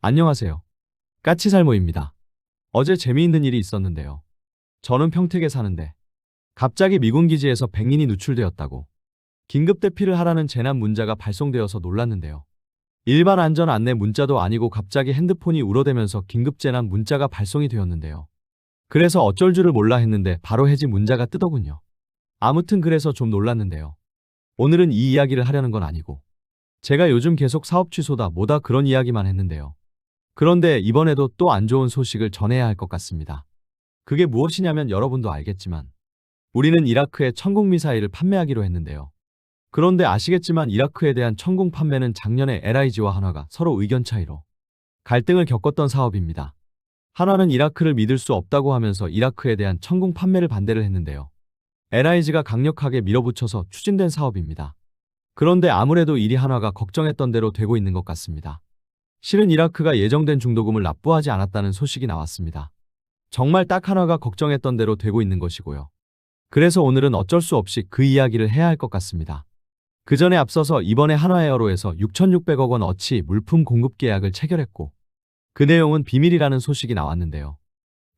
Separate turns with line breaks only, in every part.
안녕하세요. 까치살모입니다. 어제 재미있는 일이 있었는데요. 저는 평택에 사는데 갑자기 미군 기지에서 백인이 누출되었다고 긴급 대피를 하라는 재난 문자가 발송되어서 놀랐는데요. 일반 안전 안내 문자도 아니고 갑자기 핸드폰이 울어대면서 긴급 재난 문자가 발송이 되었는데요. 그래서 어쩔 줄을 몰라 했는데 바로 해지 문자가 뜨더군요. 아무튼 그래서 좀 놀랐는데요. 오늘은 이 이야기를 하려는 건 아니고 제가 요즘 계속 사업 취소다 뭐다 그런 이야기만 했는데요. 그런데 이번에도 또 안 좋은 소식을 전해야 할 것 같습니다. 그게 무엇이냐면 여러분도 알겠지만 우리는 이라크에 천궁 미사일을 판매하기로 했는데요. 그런데 아시겠지만 이라크에 대한 천궁 판매는 작년에 LIG와 한화가 서로 의견 차이로 갈등을 겪었던 사업입니다. 한화는 이라크를 믿을 수 없다고 하면서 이라크에 대한 천궁 판매를 반대를 했는데요. LIG가 강력하게 밀어붙여서 추진된 사업입니다. 그런데 아무래도 일이 한화가 걱정했던 대로 되고 있는 것 같습니다. 실은 이라크가 예정된 중도금을 납부하지 않았다는 소식이 나왔습니다. 정말 딱 한화가 걱정했던 대로 되고 있는 것이고요. 그래서 오늘은 어쩔 수 없이 그 이야기를 해야 할 것 같습니다. 그 전에 앞서서 이번에 한화에어로에서 6,600억 원 어치 물품 공급 계약을 체결했고 그 내용은 비밀이라는 소식이 나왔는데요.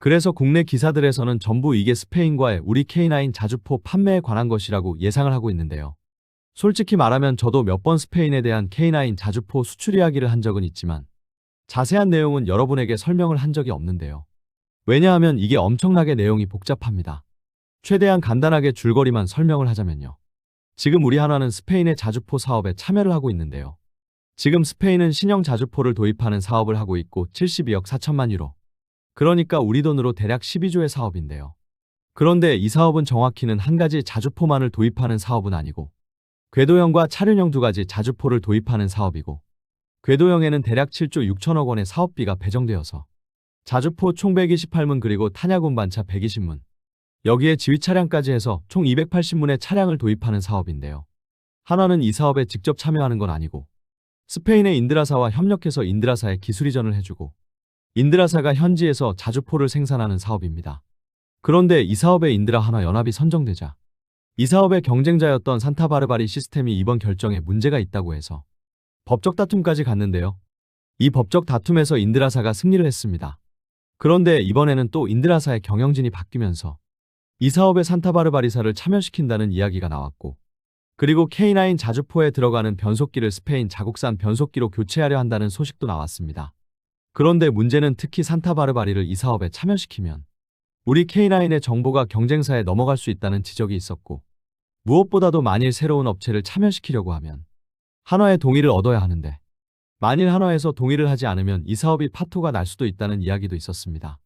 그래서 국내 기사들에서는 전부 이게 스페인과의 우리 K9 자주포 판매에 관한 것이라고 예상을 하고 있는데요. 솔직히 말하면 저도 몇 번 스페인에 대한 K9 자주포 수출 이야기를 한 적은 있지만 자세한 내용은 여러분에게 설명을 한 적이 없는데요. 왜냐하면 이게 엄청나게 내용이 복잡합니다. 최대한 간단하게 줄거리만 설명을 하자면요. 지금 우리 한화는 스페인의 자주포 사업에 참여를 하고 있는데요. 지금 스페인은 신형 자주포를 도입하는 사업을 하고 있고 72억 4천만 유로. 그러니까 우리 돈으로 대략 12조의 사업인데요. 그런데 이 사업은 정확히는 한 가지 자주포만을 도입하는 사업은 아니고 궤도형과 차륜형 두 가지 자주포를 도입하는 사업이고 궤도형에는 대략 7조 6천억 원의 사업비가 배정되어서 자주포 총 128문 그리고 탄약 운반차 120문 여기에 지휘 차량까지 해서 총 280문의 차량을 도입하는 사업인데요. 한화는 이 사업에 직접 참여하는 건 아니고 스페인의 인드라사와 협력해서 인드라사에 기술 이전을 해주고 인드라사가 현지에서 자주포를 생산하는 사업입니다. 그런데 이 사업에 인드라 한화 연합이 선정되자 이 사업의 경쟁자였던 산타바르바리 시스템이 이번 결정에 문제가 있다고 해서 법적 다툼까지 갔는데요. 이 법적 다툼에서 인드라사가 승리를 했습니다. 그런데 이번에는 또 인드라사의 경영진이 바뀌면서 이 사업에 산타바르바리사를 참여시킨다는 이야기가 나왔고 그리고 K9 자주포에 들어가는 변속기를 스페인 자국산 변속기로 교체하려 한다는 소식도 나왔습니다. 그런데 문제는 특히 산타바르바리를 이 사업에 참여시키면 우리 K9의 정보가 경쟁사에 넘어갈 수 있다는 지적이 있었고 무엇보다도 만일 새로운 업체를 참여시키려고 하면 한화의 동의를 얻어야 하는데 만일 한화에서 동의를 하지 않으면 이 사업이 파토가 날 수도 있다는 이야기도 있었습니다.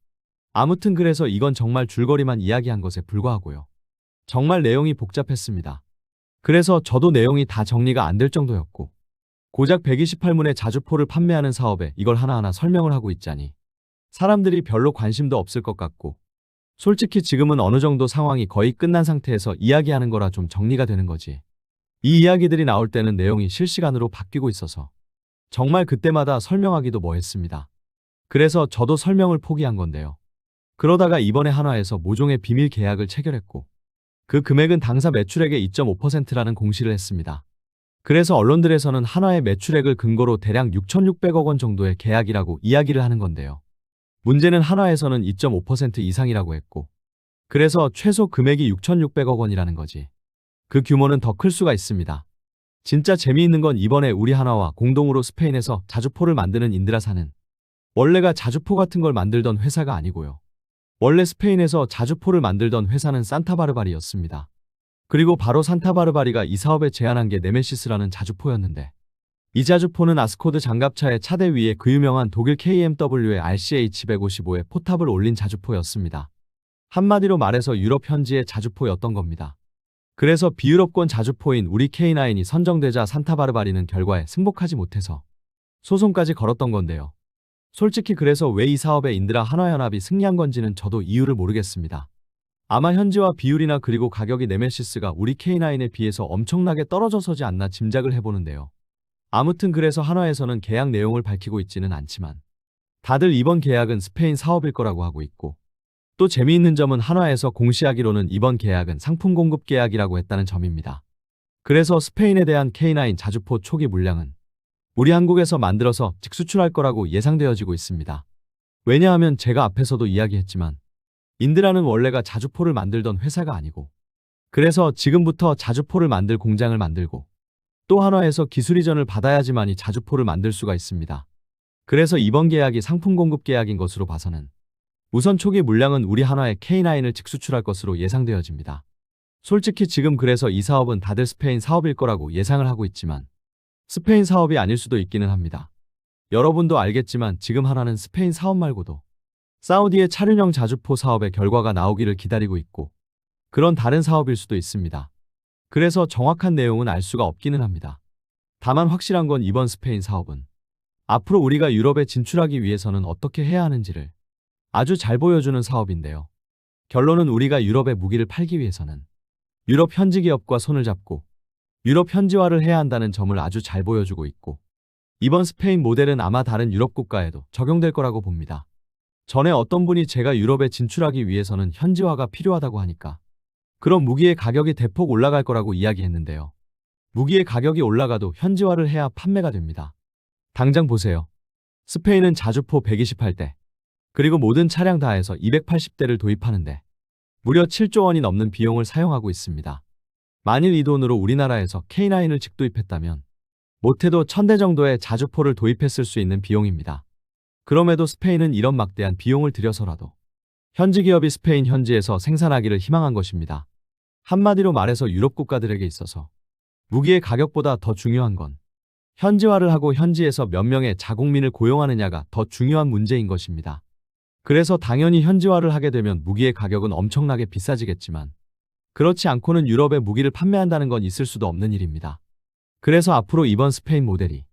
아무튼 그래서 이건 정말 줄거리만 이야기한 것에 불과하고요. 정말 내용이 복잡했습니다. 그래서 저도 내용이 다 정리가 안 될 정도였고 고작 128문의 자주포를 판매하는 사업에 이걸 하나하나 설명을 하고 있자니 사람들이 별로 관심도 없을 것 같고 솔직히 지금은 어느 정도 상황이 거의 끝난 상태에서 이야기하는 거라 좀 정리가 되는 거지. 이 이야기들이 나올 때는 내용이 실시간으로 바뀌고 있어서 정말 그때마다 설명하기도 뭐했습니다. 그래서 저도 설명을 포기한 건데요. 그러다가 이번에 한화에서 모종의 비밀 계약을 체결했고 그 금액은 당사 매출액의 2.5%라는 공시를 했습니다. 그래서 언론들에서는 한화의 매출액을 근거로 대략 6,600억 원 정도의 계약이라고 이야기를 하는 건데요. 문제는 한화에서는 2.5% 이상이라고 했고 그래서 최소 금액이 6,600억 원이라는 거지. 그 규모는 더 클 수가 있습니다. 진짜 재미있는 건 이번에 우리 한화와 공동으로 스페인에서 자주포를 만드는 인드라사는 원래가 자주포 같은 걸 만들던 회사가 아니고요. 원래 스페인에서 자주포를 만들던 회사는 산타바르바리였습니다. 그리고 바로 산타바르바리가 이 사업에 제안한 게 네메시스라는 자주포였는데 이 자주포는 아스코드 장갑차의 차대 위에 그 유명한 독일 KMW의 RCH155의 포탑을 올린 자주포였습니다. 한마디로 말해서 유럽 현지의 자주포였던 겁니다. 그래서 비유럽권 자주포인 우리 K9이 선정되자 산타바르바리는 결과에 승복하지 못해서 소송까지 걸었던 건데요. 솔직히 그래서 왜 이 사업에 인드라 한화연합이 승리한 건지는 저도 이유를 모르겠습니다. 아마 현지화 비율이나 그리고 가격이 네메시스가 우리 K9에 비해서 엄청나게 떨어져서지 않나 짐작을 해보는데요. 아무튼 그래서 한화에서는 계약 내용을 밝히고 있지는 않지만 다들 이번 계약은 스페인 사업일 거라고 하고 있고 또 재미있는 점은 한화에서 공시하기로는 이번 계약은 상품 공급 계약이라고 했다는 점입니다. 그래서 스페인에 대한 K9 자주포 초기 물량은 우리 한국에서 만들어서 직수출할 거라고 예상되어지고 있습니다. 왜냐하면 제가 앞에서도 이야기했지만 인드라는 원래가 자주포를 만들던 회사가 아니고 그래서 지금부터 자주포를 만들 공장을 만들고 또 한화에서 기술 이전을 받아야지만이 자주포를 만들 수가 있습니다. 그래서 이번 계약이 상품 공급 계약인 것으로 봐서는 우선 초기 물량은 우리 한화의 K9을 직수출할 것으로 예상되어집니다. 솔직히 지금 그래서 이 사업은 다들 스페인 사업일 거라고 예상을 하고 있지만 스페인 사업이 아닐 수도 있기는 합니다. 여러분도 알겠지만 지금 한화는 스페인 사업 말고도 사우디의 차륜형 자주포 사업의 결과가 나오기를 기다리고 있고 그런 다른 사업일 수도 있습니다. 그래서 정확한 내용은 알 수가 없기는 합니다. 다만 확실한 건 이번 스페인 사업은 앞으로 우리가 유럽에 진출하기 위해서는 어떻게 해야 하는지를 아주 잘 보여주는 사업인데요. 결론은 우리가 유럽에 무기를 팔기 위해서는 유럽 현지 기업과 손을 잡고 유럽 현지화를 해야 한다는 점을 아주 잘 보여주고 있고 이번 스페인 모델은 아마 다른 유럽 국가에도 적용될 거라고 봅니다. 전에 어떤 분이 제가 유럽에 진출하기 위해서는 현지화가 필요하다고 하니까 그럼 무기의 가격이 대폭 올라갈 거라고 이야기했는데요. 무기의 가격이 올라가도 현지화를 해야 판매가 됩니다. 당장 보세요. 스페인은 자주포 128대, 그리고 모든 차량 다 해서 280대를 도입하는데 무려 7조 원이 넘는 비용을 사용하고 있습니다. 만일 이 돈으로 우리나라에서 K9을 직도입했다면 못해도 1000대 정도의 자주포를 도입했을 수 있는 비용입니다. 그럼에도 스페인은 이런 막대한 비용을 들여서라도 현지 기업이 스페인 현지에서 생산하기를 희망한 것입니다. 한마디로 말해서 유럽 국가들에게 있어서 무기의 가격보다 더 중요한 건 현지화를 하고 현지에서 몇 명의 자국민을 고용하느냐가 더 중요한 문제인 것입니다. 그래서 당연히 현지화를 하게 되면 무기의 가격은 엄청나게 비싸지겠지만 그렇지 않고는 유럽에 무기를 판매한다는 건 있을 수도 없는 일입니다. 그래서 앞으로 이번 스페인 모델이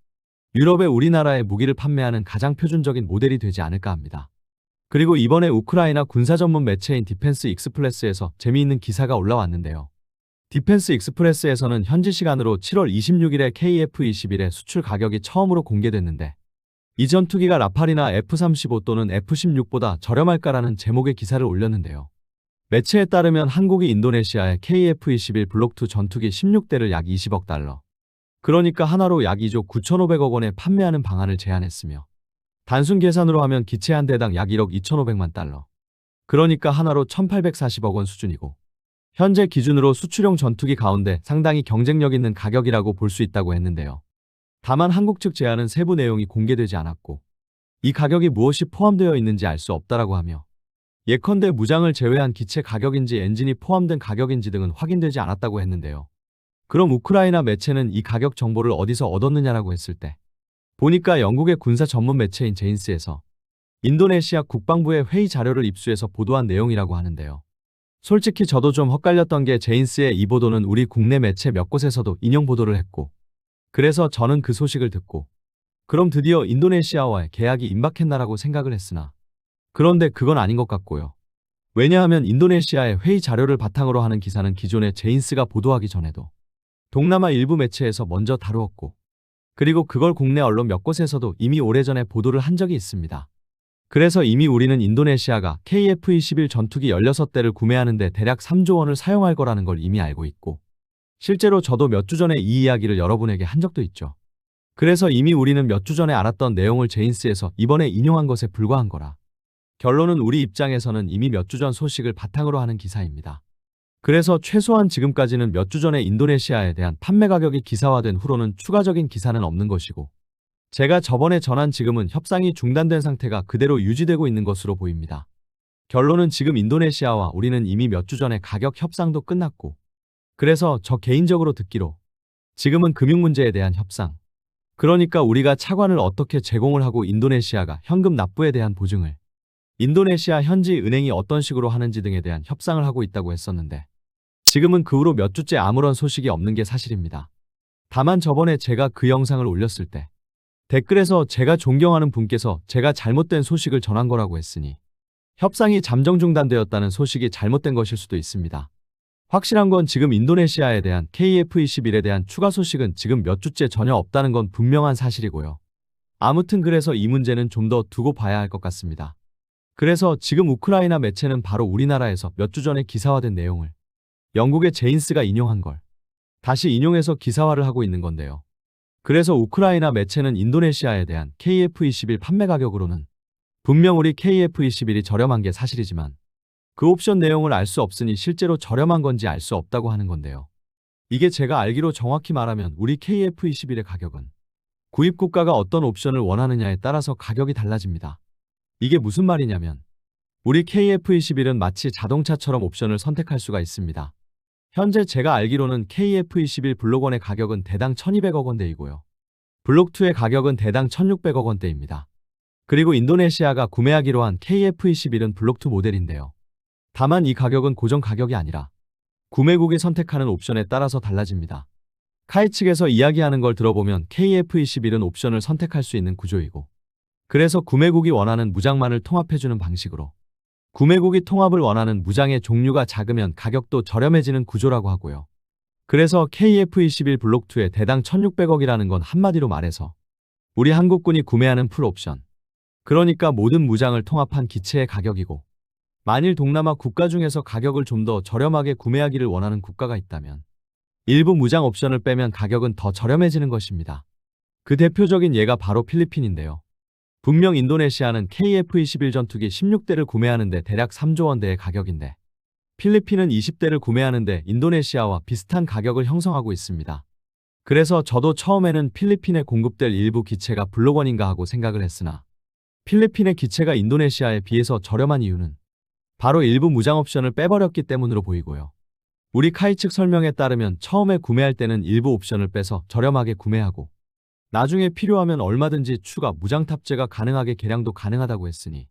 유럽에 우리나라의 무기를 판매하는 가장 표준적인 모델이 되지 않을까 합니다. 그리고 이번에 우크라이나 군사 전문 매체인 디펜스 익스프레스에서 재미있는 기사가 올라왔는데요. 디펜스 익스프레스에서는 현지 시간으로 7월 26일에 KF-21의 수출 가격이 처음으로 공개됐는데 이 전투기가 라팔이나 F-35 또는 F-16보다 저렴할까라는 제목의 기사를 올렸는데요. 매체에 따르면 한국이 인도네시아의 KF-21 블록2 전투기 16대를 약 20억 달러, 그러니까 하나로 약 2조 9,500억 원에 판매하는 방안을 제안했으며 단순 계산으로 하면 기체 한 대당 약 1억 2,500만 달러, 그러니까 하나로 1,840억 원 수준이고 현재 기준으로 수출용 전투기 가운데 상당히 경쟁력 있는 가격이라고 볼 수 있다고 했는데요. 다만 한국 측 제안은 세부 내용이 공개되지 않았고 이 가격이 무엇이 포함되어 있는지 알 수 없다라고 하며 예컨대 무장을 제외한 기체 가격인지 엔진이 포함된 가격인지 등은 확인되지 않았다고 했는데요. 그럼 우크라이나 매체는 이 가격 정보를 어디서 얻었느냐라고 했을 때 보니까 영국의 군사 전문 매체인 제인스에서 인도네시아 국방부의 회의 자료를 입수해서 보도한 내용이라고 하는데요. 솔직히 저도 좀 헛갈렸던 게 제인스의 이 보도는 우리 국내 매체 몇 곳에서도 인용 보도를 했고 그래서 저는 그 소식을 듣고 그럼 드디어 인도네시아와의 계약이 임박했나라고 생각을 했으나 그런데 그건 아닌 것 같고요. 왜냐하면 인도네시아의 회의 자료를 바탕으로 하는 기사는 기존에 제인스가 보도하기 전에도 동남아 일부 매체에서 먼저 다루었고 그리고 그걸 국내 언론 몇 곳에서도 이미 오래전에 보도를 한 적이 있습니다. 그래서 이미 우리는 인도네시아가 KF-21 전투기 16대를 구매하는데 대략 3조 원을 사용할 거라는 걸 이미 알고 있고 실제로 저도 몇 주 전에 이 이야기를 여러분에게 한 적도 있죠. 그래서 이미 우리는 몇 주 전에 알았던 내용을 제인스에서 이번에 인용한 것에 불과한 거라. 결론은 우리 입장에서는 이미 몇 주 전 소식을 바탕으로 하는 기사입니다. 그래서 최소한 지금까지는 몇 주 전에 인도네시아에 대한 판매 가격이 기사화된 후로는 추가적인 기사는 없는 것이고 제가 저번에 전한 지금은 협상이 중단된 상태가 그대로 유지되고 있는 것으로 보입니다. 결론은 지금 인도네시아와 우리는 이미 몇 주 전에 가격 협상도 끝났고 그래서 저 개인적으로 듣기로 지금은 금융 문제에 대한 협상, 그러니까 우리가 차관을 어떻게 제공을 하고 인도네시아가 현금 납부에 대한 보증을 인도네시아 현지 은행이 어떤 식으로 하는지 등에 대한 협상을 하고 있다고 했었는데 지금은 그 후로 몇 주째 아무런 소식이 없는 게 사실입니다. 다만 저번에 제가 그 영상을 올렸을 때 댓글에서 제가 존경하는 분께서 제가 잘못된 소식을 전한 거라고 했으니 협상이 잠정 중단되었다는 소식이 잘못된 것일 수도 있습니다. 확실한 건 지금 인도네시아에 대한 KF-21에 대한 추가 소식은 지금 몇 주째 전혀 없다는 건 분명한 사실이고요. 아무튼 그래서 이 문제는 좀 더 두고 봐야 할 것 같습니다. 그래서 지금 우크라이나 매체는 바로 우리나라에서 몇 주 전에 기사화된 내용을 영국의 제인스가 인용한 걸 다시 인용해서 기사화를 하고 있는 건데요. 그래서 우크라이나 매체는 인도네시아에 대한 KF-21 판매 가격으로는 분명 우리 KF-21이 저렴한 게 사실이지만 그 옵션 내용을 알 수 없으니 실제로 저렴한 건지 알 수 없다고 하는 건데요. 이게 제가 알기로 정확히 말하면 우리 KF-21의 가격은 구입 국가가 어떤 옵션을 원하느냐에 따라서 가격이 달라집니다. 이게 무슨 말이냐면 우리 KF-21은 마치 자동차처럼 옵션을 선택할 수가 있습니다. 현재 제가 알기로는 KF-21 블록1의 가격은 대당 1200억 원대이고요. 블록2의 가격은 대당 1600억 원대입니다. 그리고 인도네시아가 구매하기로 한 KF-21은 블록2 모델인데요. 다만 이 가격은 고정 가격이 아니라 구매국이 선택하는 옵션에 따라서 달라집니다. 카이 측에서 이야기하는 걸 들어보면 KF-21은 옵션을 선택할 수 있는 구조이고 그래서 구매국이 원하는 무장만을 통합해주는 방식으로 구매국이 통합을 원하는 무장의 종류가 작으면 가격도 저렴해지는 구조라고 하고요. 그래서 KF-21 블록2의 대당 1600억이라는 건 한마디로 말해서 우리 한국군이 구매하는 풀옵션, 그러니까 모든 무장을 통합한 기체의 가격이고 만일 동남아 국가 중에서 가격을 좀 더 저렴하게 구매하기를 원하는 국가가 있다면 일부 무장 옵션을 빼면 가격은 더 저렴해지는 것입니다. 그 대표적인 예가 바로 필리핀인데요. 분명 인도네시아는 KF-21 전투기 16대를 구매하는데 대략 3조 원대의 가격인데 필리핀은 20대를 구매하는데 인도네시아와 비슷한 가격을 형성하고 있습니다. 그래서 저도 처음에는 필리핀에 공급될 일부 기체가 블록1인가 하고 생각을 했으나 필리핀의 기체가 인도네시아에 비해서 저렴한 이유는 바로 일부 무장 옵션을 빼버렸기 때문으로 보이고요. 우리 카이 측 설명에 따르면 처음에 구매할 때는 일부 옵션을 빼서 저렴하게 구매하고 나중에 필요하면 얼마든지 추가 무장 탑재가 가능하게 개량도 가능하다고 했으니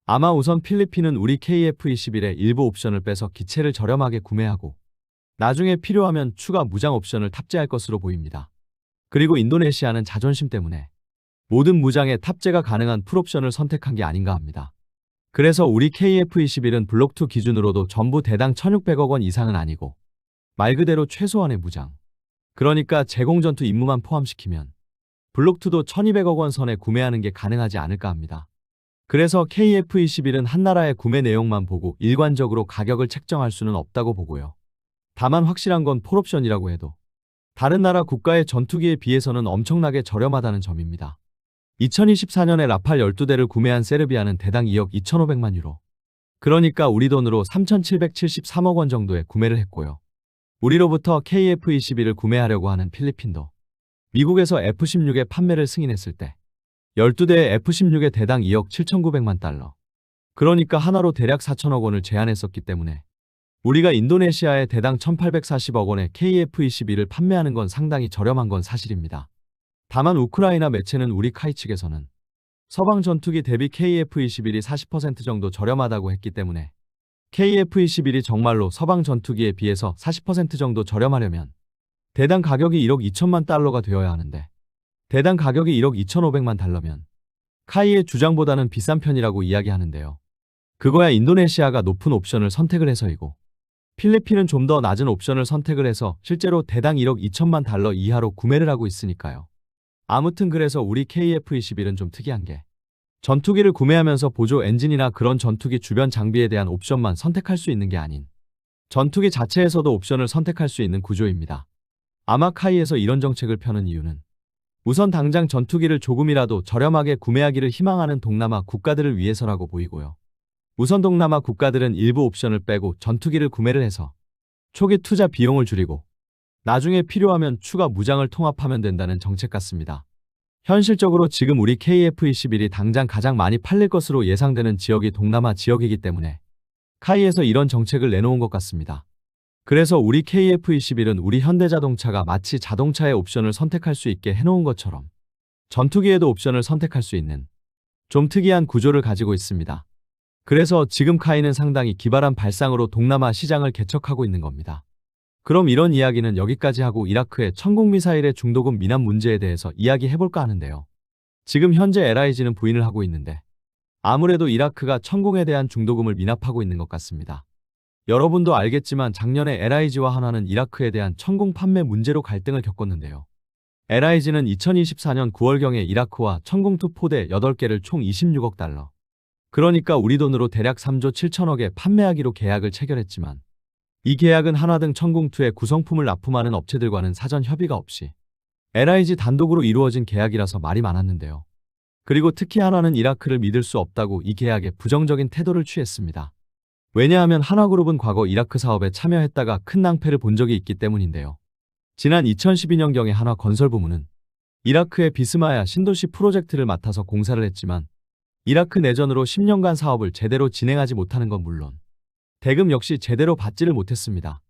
아마 우선 필리핀은 우리 KF-21의 일부 옵션을 빼서 기체를 저렴하게 구매하고 나중에 필요하면 추가 무장 옵션을 탑재할 것으로 보입니다. 그리고 인도네시아는 자존심 때문에 모든 무장에 탑재가 가능한 풀옵션을 선택한 게 아닌가 합니다. 그래서 우리 KF-21은 블록2 기준으로도 전부 대당 1600억 원 이상은 아니고 말 그대로 최소한의 무장, 그러니까 제공전투 임무만 포함시키면 블록2도 1200억 원 선에 구매하는 게 가능하지 않을까 합니다. 그래서 KF-21은 한 나라의 구매 내용만 보고 일관적으로 가격을 책정할 수는 없다고 보고요. 다만 확실한 건 폴옵션이라고 해도 다른 나라 국가의 전투기에 비해서는 엄청나게 저렴하다는 점입니다. 2024년에 라팔 12대를 구매한 세르비아는 대당 2억 2,500만 유로. 그러니까 우리 돈으로 3,773억 원 정도에 구매를 했고요. 우리로부터 KF-21을 구매하려고 하는 필리핀도 미국에서 F-16의 판매를 승인했을 때 12대의 F-16의 대당 2억 7,900만 달러. 그러니까 하나로 대략 4천억 원을 제한했었기 때문에 우리가 인도네시아에 대당 1,840억 원의 KF-21을 판매하는 건 상당히 저렴한 건 사실입니다. 다만 우크라이나 매체는 우리 카이 측에서는 서방 전투기 대비 KF-21이 40% 정도 저렴하다고 했기 때문에 KF-21이 정말로 서방 전투기에 비해서 40% 정도 저렴하려면 대당 가격이 1억 2천만 달러가 되어야 하는데 대당 가격이 1억 2,500만 달러면 카이의 주장보다는 비싼 편이라고 이야기하는데요. 그거야 인도네시아가 높은 옵션을 선택을 해서이고 필리핀은 좀 더 낮은 옵션을 선택을 해서 실제로 대당 1억 2천만 달러 이하로 구매를 하고 있으니까요. 아무튼 그래서 우리 KF-21은 좀 특이한 게 전투기를 구매하면서 보조 엔진이나 그런 전투기 주변 장비에 대한 옵션만 선택할 수 있는 게 아닌 전투기 자체에서도 옵션을 선택할 수 있는 구조입니다. 아마 카이에서 이런 정책을 펴는 이유는 우선 당장 전투기를 조금이라도 저렴하게 구매하기를 희망하는 동남아 국가들을 위해서라고 보이고요. 우선 동남아 국가들은 일부 옵션을 빼고 전투기를 구매를 해서 초기 투자 비용을 줄이고 나중에 필요하면 추가 무장을 통합하면 된다는 정책 같습니다. 현실적으로 지금 우리 KF-21이 당장 가장 많이 팔릴 것으로 예상되는 지역이 동남아 지역이기 때문에 카이에서 이런 정책을 내놓은 것 같습니다. 그래서 우리 KF-21은 우리 현대자동차가 마치 자동차의 옵션을 선택할 수 있게 해놓은 것처럼 전투기에도 옵션을 선택할 수 있는 좀 특이한 구조를 가지고 있습니다. 그래서 지금 카이는 상당히 기발한 발상으로 동남아 시장을 개척하고 있는 겁니다. 그럼 이런 이야기는 여기까지 하고 이라크의 천국미사일의 중도금 미납 문제에 대해서 이야기해볼까 하는데요. 지금 현재 LIG는 부인을 하고 있는데 아무래도 이라크가 천공에 대한 중도금을 미납하고 있는 것 같습니다. 여러분도 알겠지만 작년에 LIG와 한화는 이라크에 대한 천공 판매 문제로 갈등을 겪었는데요. LIG는 2024년 9월경에 이라크와 천공2 포대 8개를 총 26억 달러. 그러니까 우리 돈으로 대략 3조 7천억에 판매하기로 계약을 체결했지만 이 계약은 한화 등 천공2의 구성품을 납품하는 업체들과는 사전 협의가 없이 LIG 단독으로 이루어진 계약이라서 말이 많았는데요. 그리고 특히 한화는 이라크를 믿을 수 없다고 이 계약에 부정적인 태도를 취했습니다. 왜냐하면 한화그룹은 과거 이라크 사업에 참여했다가 큰 낭패를 본 적이 있기 때문인데요. 지난 2012년경에 한화건설부문은 이라크의 비스마야 신도시 프로젝트를 맡아서 공사를 했지만 이라크 내전으로 10년간 사업을 제대로 진행하지 못하는 건 물론 대금 역시 제대로 받지를 못했습니다.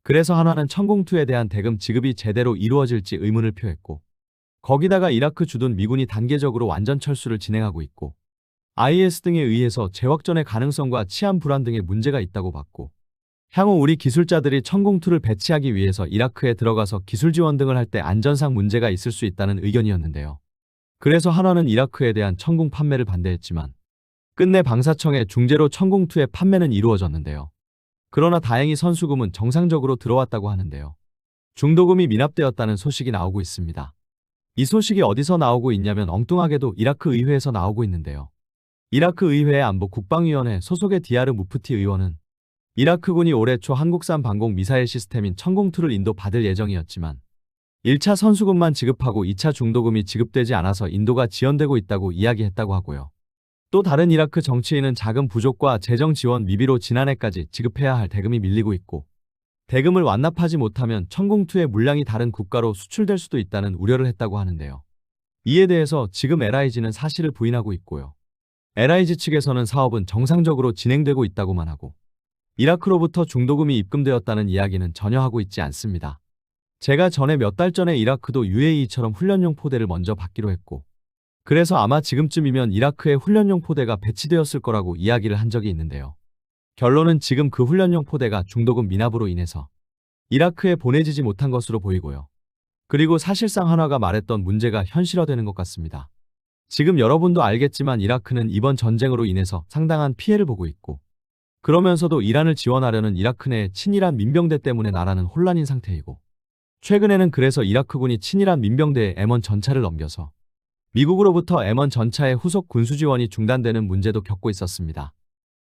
그래서 한화는 천공투에 대한 대금 지급이 제대로 이루어질지 의문을 표했고, 거기다가 이라크 주둔 미군이 단계적으로 완전 철수를 진행하고 있고 IS 등에 의해서 재확전의 가능성과 치안 불안 등의 문제가 있다고 봤고, 향후 우리 기술자들이 천공투를 배치하기 위해서 이라크에 들어가서 기술 지원 등을 할 때 안전상 문제가 있을 수 있다는 의견이었는데요. 그래서 한화는 이라크에 대한 천공 판매를 반대했지만 끝내 방사청의 중재로 천공투의 판매는 이루어졌는데요. 그러나 다행히 선수금은 정상적으로 들어왔다고 하는데요. 중도금이 미납되었다는 소식이 나오고 있습니다. 이 소식이 어디서 나오고 있냐면 엉뚱하게도 이라크 의회에서 나오고 있는데요. 이라크 의회의 안보 국방위원회 소속의 디아르 무프티 의원은 이라크군이 올해 초 한국산 방공 미사일 시스템인 천공투를 인도받을 예정이었지만 1차 선수금만 지급하고 2차 중도금이 지급되지 않아서 인도가 지연되고 있다고 이야기했다고 하고요. 또 다른 이라크 정치인은 자금 부족과 재정 지원 미비로 지난해까지 지급해야 할 대금이 밀리고 있고, 대금을 완납하지 못하면 천공투의 물량이 다른 국가로 수출될 수도 있다는 우려를 했다고 하는데요. 이에 대해서 지금 LIG는 사실을 부인하고 있고요. LIG 측에서는 사업은 정상적으로 진행되고 있다고만 하고 이라크로부터 중도금이 입금되었다는 이야기는 전혀 하고 있지 않습니다. 제가 전에 몇 달 전에 이라크도 UAE처럼 훈련용 포대를 먼저 받기로 했고, 그래서 아마 지금쯤이면 이라크에 훈련용 포대가 배치되었을 거라고 이야기를 한 적이 있는데요. 결론은 지금 그 훈련용 포대가 중도금 미납으로 인해서 이라크에 보내지지 못한 것으로 보이고요. 그리고 사실상 한화가 말했던 문제가 현실화되는 것 같습니다. 지금 여러분도 알겠지만 이라크는 이번 전쟁으로 인해서 상당한 피해를 보고 있고, 그러면서도 이란을 지원하려는 이라크 내 친이란 민병대 때문에 나라는 혼란인 상태이고, 최근에는 그래서 이라크군이 친이란 민병대에 M1 전차를 넘겨서 미국으로부터 M1 전차의 후속 군수 지원이 중단되는 문제도 겪고 있었습니다.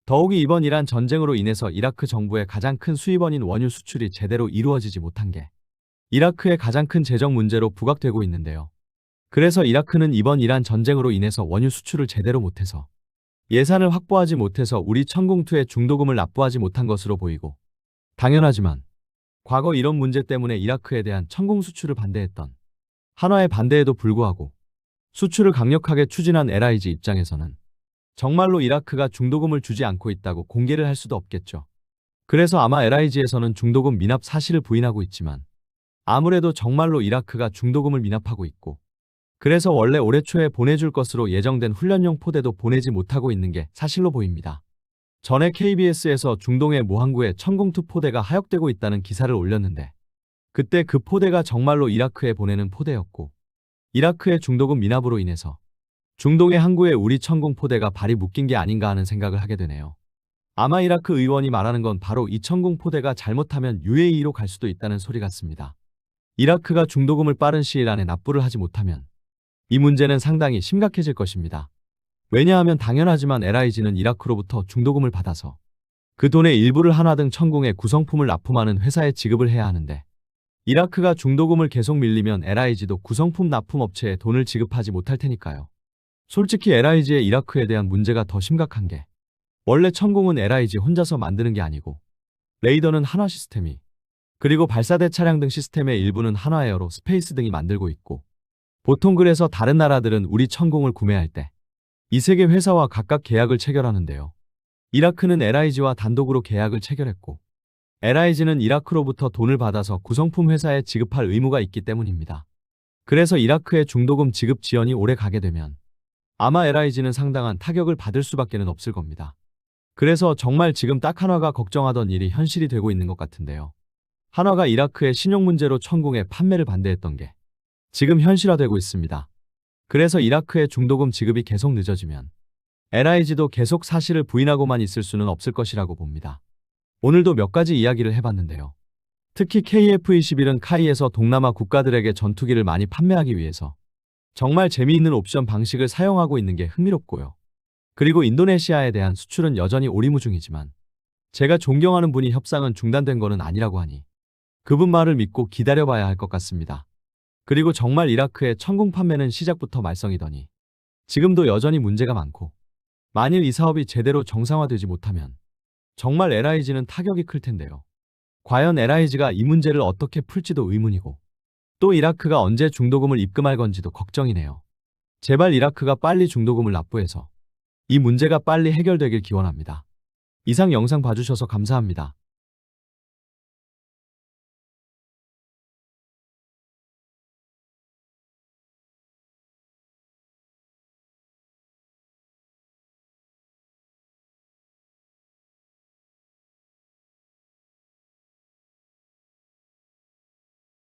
더욱이 이번 이란 전쟁으로 인해서 이라크 정부의 가장 큰 수입원인 원유 수출이 제대로 이루어지지 못한 게 이라크의 가장 큰 재정 문제로 부각되고 있는데요. 그래서 이라크는 이번 이란 전쟁으로 인해서 원유 수출을 제대로 못해서 예산을 확보하지 못해서 우리 천공투의 중도금을 납부하지 못한 것으로 보이고, 당연하지만 과거 이런 문제 때문에 이라크에 대한 천공 수출을 반대했던 한화의 반대에도 불구하고 수출을 강력하게 추진한 LIG 입장에서는 정말로 이라크가 중도금을 주지 않고 있다고 공개를 할 수도 없겠죠. 그래서 아마 LIG에서는 중도금 미납 사실을 부인하고 있지만 아무래도 정말로 이라크가 중도금을 미납하고 있고, 그래서 원래 올해 초에 보내줄 것으로 예정된 훈련용 포대도 보내지 못하고 있는 게 사실로 보입니다. 전에 KBS에서 중동의 모항구에 천공투 포대가 하역되고 있다는 기사를 올렸는데, 그때 그 포대가 정말로 이라크에 보내는 포대였고, 이라크의 중도금 미납으로 인해서 중동의 항구에 우리 천공 포대가 발이 묶인 게 아닌가 하는 생각을 하게 되네요. 아마 이라크 의원이 말하는 건 바로 이 천공 포대가 잘못하면 UAE로 갈 수도 있다는 소리 같습니다. 이라크가 중도금을 빠른 시일 안에 납부를 하지 못하면 이 문제는 상당히 심각해질 것입니다. 왜냐하면 당연하지만 LIG는 이라크로부터 중도금을 받아서 그 돈의 일부를 한화 등 천공의 구성품을 납품하는 회사에 지급을 해야 하는데, 이라크가 중도금을 계속 밀리면 LIG도 구성품 납품 업체에 돈을 지급하지 못할 테니까요. 솔직히 LIG의 이라크에 대한 문제가 더 심각한 게, 원래 천공은 LIG 혼자서 만드는 게 아니고 레이더는 한화 시스템이, 그리고 발사대 차량 등 시스템의 일부는 한화에어로 스페이스 등이 만들고 있고, 보통 그래서 다른 나라들은 우리 천공을 구매할 때 이 세 개 회사와 각각 계약을 체결하는데요. 이라크는 LIG와 단독으로 계약을 체결했고, LIG는 이라크로부터 돈을 받아서 구성품 회사에 지급할 의무가 있기 때문입니다. 그래서 이라크의 중도금 지급 지연이 오래 가게 되면 아마 LIG는 상당한 타격을 받을 수밖에 없을 겁니다. 그래서 정말 지금 딱 한화가 걱정하던 일이 현실이 되고 있는 것 같은데요. 한화가 이라크의 신용 문제로 천공의 판매를 반대했던 게 지금 현실화되고 있습니다. 그래서 이라크의 중도금 지급이 계속 늦어지면 LIG도 계속 사실을 부인하고만 있을 수는 없을 것이라고 봅니다. 오늘도 몇 가지 이야기를 해봤는데요. 특히 KF-21은 카이에서 동남아 국가들에게 전투기를 많이 판매하기 위해서 정말 재미있는 옵션 방식을 사용하고 있는 게 흥미롭고요. 그리고 인도네시아에 대한 수출은 여전히 오리무중이지만 제가 존경하는 분이 협상은 중단된 거는 아니라고 하니 그분 말을 믿고 기다려봐야 할 것 같습니다. 그리고 정말 이라크의 천궁 판매는 시작부터 말썽이더니 지금도 여전히 문제가 많고 만일 이 사업이 제대로 정상화되지 못하면 정말 LIG는 타격이 클 텐데요. 과연 LIG가 이 문제를 어떻게 풀지도 의문이고 또 이라크가 언제 중도금을 입금할 건지도 걱정이네요. 제발 이라크가 빨리 중도금을 납부해서 이 문제가 빨리 해결되길 기원합니다. 이상 영상 봐주셔서 감사합니다.